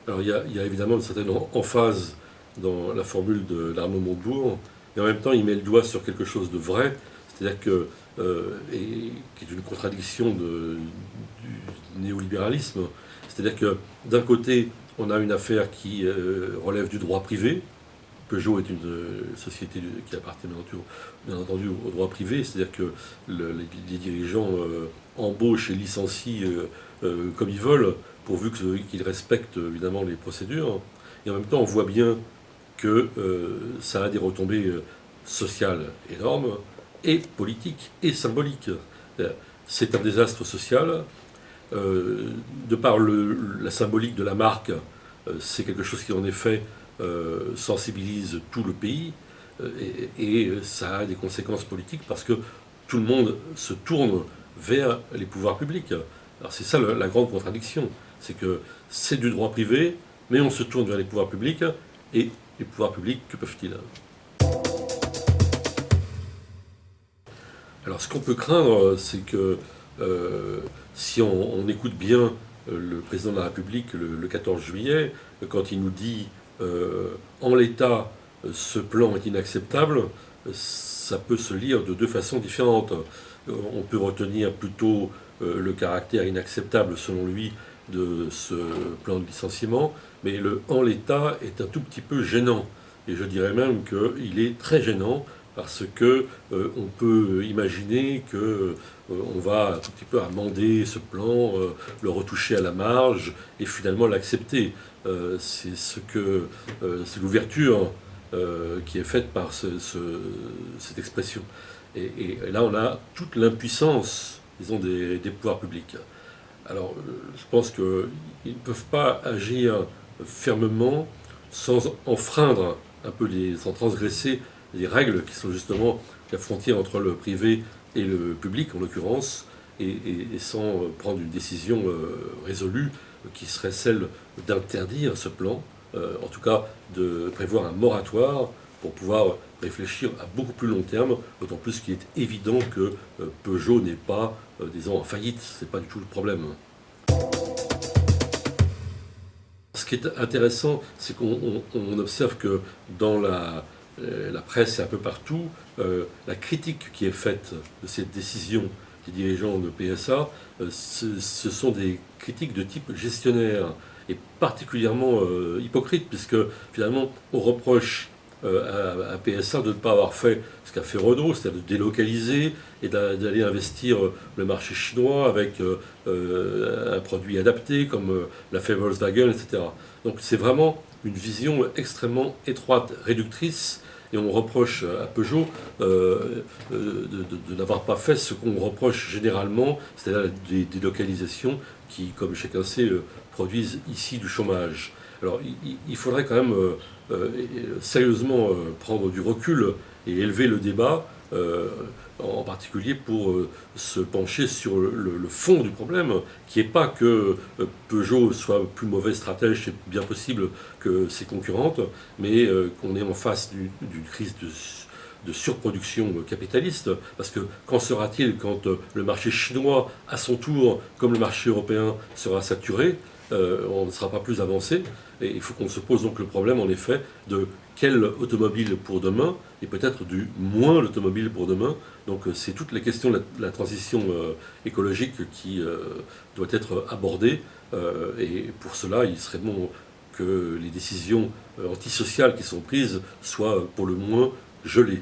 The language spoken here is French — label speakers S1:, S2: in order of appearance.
S1: Alors il y a évidemment une certaine emphase dans la formule d'Arnaud Montebourg, mais en même temps il met le doigt sur quelque chose de vrai, c'est-à-dire que, et qui est une contradiction du néolibéralisme, c'est-à-dire que d'un côté on a une affaire qui relève du droit privé. Peugeot est une société qui appartient bien entendu au droit privé, c'est-à-dire que les dirigeants embauchent et licencient comme ils veulent, pourvu qu'ils respectent évidemment les procédures. Et en même temps, on voit bien que ça a des retombées sociales énormes, et politiques, et symboliques. C'est un désastre social. De par la symbolique de la marque, c'est quelque chose qui en effet sensibilise tout le pays, et ça a des conséquences politiques parce que tout le monde se tourne vers les pouvoirs publics. Alors c'est ça la grande contradiction, c'est que c'est du droit privé, mais on se tourne vers les pouvoirs publics, et les pouvoirs publics, que peuvent-ils? Alors ce qu'on peut craindre, c'est que si on écoute bien le président de la République le 14 juillet, quand il nous dit en l'état, ce plan est inacceptable, ça peut se lire de deux façons différentes. On peut retenir plutôt le caractère inacceptable, selon lui, de ce plan de licenciement, mais le en l'état est un tout petit peu gênant. Et je dirais même qu'il est très gênant parce que on peut imaginer que on va un tout petit peu amender ce plan, le retoucher à la marge et finalement l'accepter. C'est l'ouverture qui est faite par cette expression. Et là, on a toute l'impuissance, disons, des pouvoirs publics. Alors, je pense qu'ils ne peuvent pas agir fermement sans enfreindre un peu, sans transgresser les règles qui sont justement la frontière entre le privé et le public, en l'occurrence, et sans prendre une décision résolue qui serait celle d'interdire ce plan, en tout cas de prévoir un moratoire pour pouvoir réfléchir à beaucoup plus long terme, d'autant plus qu'il est évident que Peugeot n'est pas, disons, en faillite, c'est pas du tout le problème. Ce qui est intéressant, c'est qu'on observe que dans la presse et un peu partout, la critique qui est faite de cette décision des dirigeants de PSA, ce sont des critiques de type gestionnaire, et particulièrement hypocrite, puisque finalement on reproche à PSA de ne pas avoir fait ce qu'a fait Renault, c'est-à-dire de délocaliser et d'aller investir le marché chinois avec un produit adapté comme l'a fait Volkswagen, etc. Donc c'est vraiment une vision extrêmement étroite, réductrice, et on reproche à Peugeot de n'avoir pas fait ce qu'on reproche généralement, c'est-à-dire des délocalisations qui, comme chacun sait, produisent ici du chômage. Alors il faudrait quand même sérieusement prendre du recul et élever le débat, en particulier pour se pencher sur le fond du problème, qui n'est pas que Peugeot soit plus mauvais stratège, c'est bien possible, que ses concurrentes, mais qu'on est en face d'une crise de surproduction capitaliste, parce que qu'en sera-t-il quand le marché chinois, à son tour, comme le marché européen, sera saturé? On ne sera pas plus avancé, et il faut qu'on se pose donc le problème, en effet, de quelle automobile pour demain, et peut-être du moins l'automobile pour demain. Donc c'est toute la question de la transition écologique qui doit être abordée, et pour cela, il serait bon que les décisions antisociales qui sont prises soient pour le moins gelées.